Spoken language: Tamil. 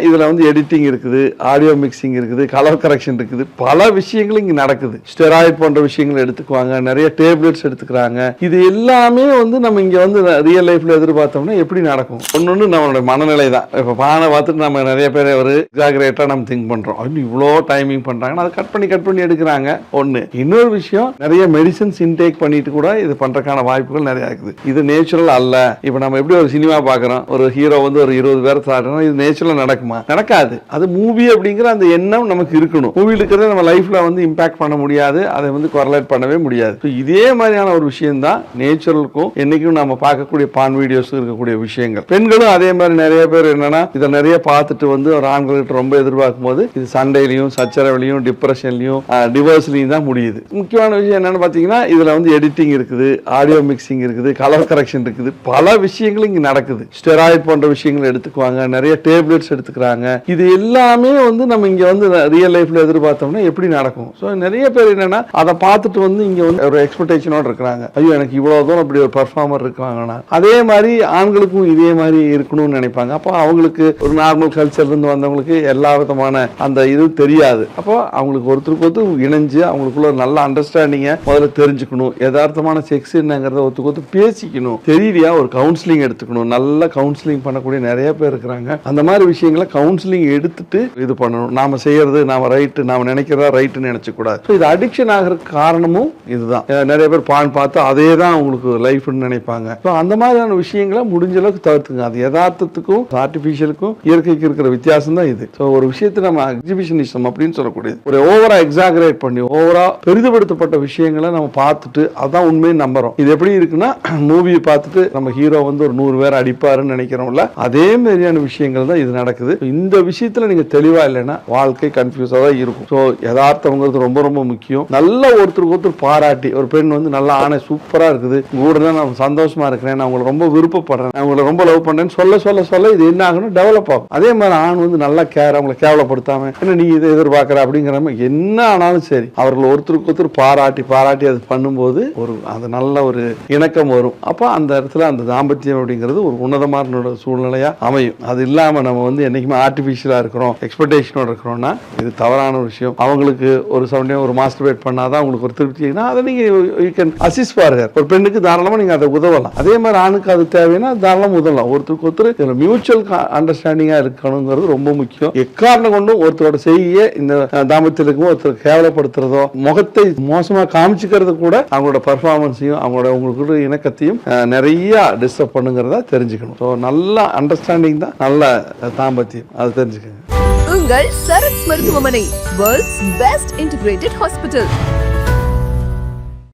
இதுல வந்து எடிட்டிங் இருக்குது, ஆடியோ மிக்சிங் இருக்குது, கலர் கரெக்ஷன் இருக்குது, பல விஷயங்கள் இங்க நடக்குது. ஸ்டெராய்ட் போன்ற விஷயங்கள் எடுத்துக்குவாங்க, நிறைய டேப்லெட்ஸ் எடுத்துக்கிறாங்க. இது எல்லாமே வந்து நம்ம இங்க வந்து ரியல் லைஃப்ல எதிர்பார்த்தோம்னா எப்படி நடக்கும்? ஒன்னொன்னு நம்மளோட மனநிலை தான். இப்ப பானை பார்த்துட்டு நம்ம நிறைய பேர் ஒரு எக்ஸாகரேட்டா நம்ம திங்க் பண்றோம். இவ்வளோ டைமிங் பண்றாங்கன்னா அதை கட் பண்ணி எடுக்கிறாங்க. ஒண்ணு. இன்னொரு விஷயம், நிறைய மெடிசன்ஸ் இன்டேக் பண்ணிட்டு கூட இது பண்றதுக்கான வாய்ப்புகள் நிறைய இருக்குது. இது நேச்சுரல் அல்ல. இப்ப நம்ம எப்படி ஒரு சினிமா பாக்குறோம், ஒரு ஹீரோ வந்து ஒரு 20 பேர் சாடுறோம், இது நேச்சுரலா நடக்குமா? நடக்காது. அது மூவி அப்படிங்கிற அந்த எண்ணம் நமக்கு இருக்கணும். மூவில இருக்கிறத நம்ம லைஃப்ல வந்து இம்பாக்ட் பண்ண முடியாது, அதை வந்து கொரலேட் பண்ணவே முடியாது. இதே மாதிரியான ஒரு விஷயம் தான் நேச்சுரலுக்கும் என்னைக்கும் நம்ம பார்க்கக்கூடிய பான் வீடியோஸ் இருக்கக்கூடிய விஷயங்கள். பெண்களும் அதே மாதிரி நிறைய பேர் என்னன்னா இதை நிறைய பார்த்துட்டு வந்து ஒரு ஆண்கள்கிட்ட ரொம்ப எதிர்பார்க்கும் போது இது சண்டையிலையும் சச்சரவுலையும் டிப்ரெஷன்லையும் டிவோர்ஸ்லையும் தான் முடியுது. முக்கியமான விஷயம் என்னன்னு பாத்தீங்கன்னா இதுல வந்து எடிட்டிங் இருக்குது, ஆடியோ மிக்சிங் இருக்குது, கலர் கரெக்ஷன் இருக்குது, பல விஷயங்கள் இங்க நடக்குது. ஸ்டெராய்ட் போன்ற விஷயங்கள் எடுத்துக்குவாங்க, நிறைய டேப்லெட்ஸ் எடுத்துக்கிறாங்க. இது எல்லாமே வந்து நம்ம இங்க வந்து ரியல் லைஃப்ல எதிர்பார்த்தோம்னா எப்படி நடக்கும்? ஸோ நிறைய பேர் என்னன்னா அதை பார்த்துட்டு வந்து இங்க வந்து ஒரு எக்ஸ்பெக்டேஷனோட இருக்கிறாங்க. ஐயோ எனக்கு இவ்வளவு தூரம் அப்படி ஒரு பர்ஃபார்மர் இருக்காங்கன்னா அதே மாதிரி ஆண்களுக்கும் இதே மாதிரி இருக்கணும்னு நினைப்பாங்க. அப்போ அவங்களுக்கு ஒரு நார்மல் கல்ச்சர்ல இருந்து வந்தவங்களுக்கு எல்லா விதமான அந்த இது தெரியாது. அப்போ அவங்களுக்கு ஒருத்தருக்கு ஒருத்தர் இணைஞ்சு அவங்களுக்குள்ள ஒரு நல்ல அண்டர்ஸ்டாண்டிங்க முதல்ல தெரிஞ்சுக்கணும். யதார்த்தமான செக்ஸ் என்னங்கிறத ஒருத்தருக்கு பேசிக்கணும். தெரியலையா ஒரு கவுன்சிலிங் எடுத்துக்கணும். நல்ல கவுன்சிலிங் பண்ணக்கூடிய நிறைய பேர் இருக்கிறாங்க. அந்த மாதிரி விஷயங்களை கவுன்சிலிங் எடுத்துட்டு இது பண்ணணும். நாம செய்யறது நாம ரைட்டு, நாம நினைக்கிறதா ரைட்டுன்னு நினைச்ச கூடாது. இது அடிக்ஷன் ஆகிறதுக்கு காரணமும் இதுதான். நிறைய பேர் பான் பார்த்து அதே தான் அவங்களுக்கு லைஃப்னு நினைப்பாங்க. அந்த மாதிரியான விஷயங்களை முடிஞ்ச அளவுக்கு தவிர்த்துங்க. அது யதார்த்தத்துக்கும் ஆர்டிபிஷியலுக்கும் இயற்கைக்கு இருக்கிற வித்தியாசம் தான் இது. ஒரு விஷயத்தை நம்ம எக்ஸிபிஷனிசம் அப்படின்னு சொல்லக்கூடியது, ஒரு ஓவரா எக்ஸாகரேட் பண்ணி ஓவரா பெரிதுபடுத்தப்பட்ட விஷயங்களை நம்ம பார்த்துட்டு அதான் உண்மையை நம்புறோம். இது எப்படி இருக்குன்னா மூவியை பார்த்துட்டு நம்ம ஹீரோ வந்து ஒரு 100 பேர் அடிப்பாருன்னு நினைக்கிறோம்ல, அதே மாதிரியான விஷயங்கள் தான் இது நடக்குது. இந்த விஷயத்துல நீங்க தெளிவா இல்லைன்னா வாழ்க்கை கன்ஃபியூஸா தான் இருக்கும். ஸோ யதார்த்தம்ங்கிறது ரொம்ப ரொம்ப முக்கியம். நல்ல ஒருத்தருக்கு ஒருத்தர் பாராட்டி, ஒரு பெண் வந்து நல்ல ஆணை சூப்பரா இருக்குது, கூட தான் நான் சந்தோஷமா இருக்கிறேன், நான் அவங்களை ரொம்ப விருப்பப்படுறேன், அவங்களை ரொம்ப லவ் பண்றேன்னு சொல்ல சொல்ல சொல்ல இது என்ன ஆகணும், டெவலப் ஆகும். அதே மாதிரி ஆண் வந்து நல்லா கேர், அவங்களை கேவலப்படுத்தாம என்ன நீ இதை எதிர்பார்க்கிற அப்படிங்கிற மாதிரி என்ன ஆனாலும் சரி அவர்கள் ஒருத்தருக்கு ஒருத்தர் பாராட்டி பாராட்டி அது பண்ணும்போது ஒரு அது நல்ல ஒரு இணக்கம் வரும். அப்போ அந்த இடத்துல அந்த தாம்பத்தியம் அப்படிங்கிறது ஒரு உன்னதமான சூழ்நிலையா அமையும். அது இல்லாம நம்ம வந்து என்னைக்குமே ஆர்டிபிஷியலா இருக்கிறோம், எக்ஸ்பெக்டேஷனோட இருக்கிறோம்னா இது தவறான விஷயம். அவங்களுக்கு ஒரு சமயம் ஒரு மாஸ்டர்பேட் பண்ணாதான் அவங்களுக்கு ஒரு திருப்தினா அதை நீங்க யூ கேன் அசிஸ்ட் பாருங்க. ஒரு பெண்ணுக்கு தாராளமா நீங்க அதை உதவலாம். அதே மாதிரி ஆணுக்கு அது தேவைன்னா தாராளமா உதவலாம். ஒருத்தருக்கு ஒருத்தர் மியூச்சுவல் அண்டர்ஸ்டாண்டிங்கா இருக்கணுங்கிறது ரொம்ப முக்கியம். எக்காரணம் கொண்டும் ஒருத்தரோட செய்ய இந்த தாம்பத்தியத்துக்கும் ஒருத்தர் கேவலப்படுத்துறதோ முகத்தை மோசமா காமிச்சுக்கிறது கூட அவங்களோட பர்ஃபார்மன்ஸையும் அவங்களோட உங்களுக்கு இணக்கத்தையும் நிறைய டிஸ்டர்ப் பண்ணுங்கிறத தெரிஞ்சுக்கணும். ஸோ நல்ல அண்டர்ஸ்டாண்டிங் தான் நல்ல தாம்பத்தியம், அது தெரிஞ்சுக்கணும். உங்கள் சரத் மருத்துவமனை, வேர்ல்ட்ஸ் பெஸ்ட் இன்டிகிரேட்டட் ஹாஸ்பிட்டல்.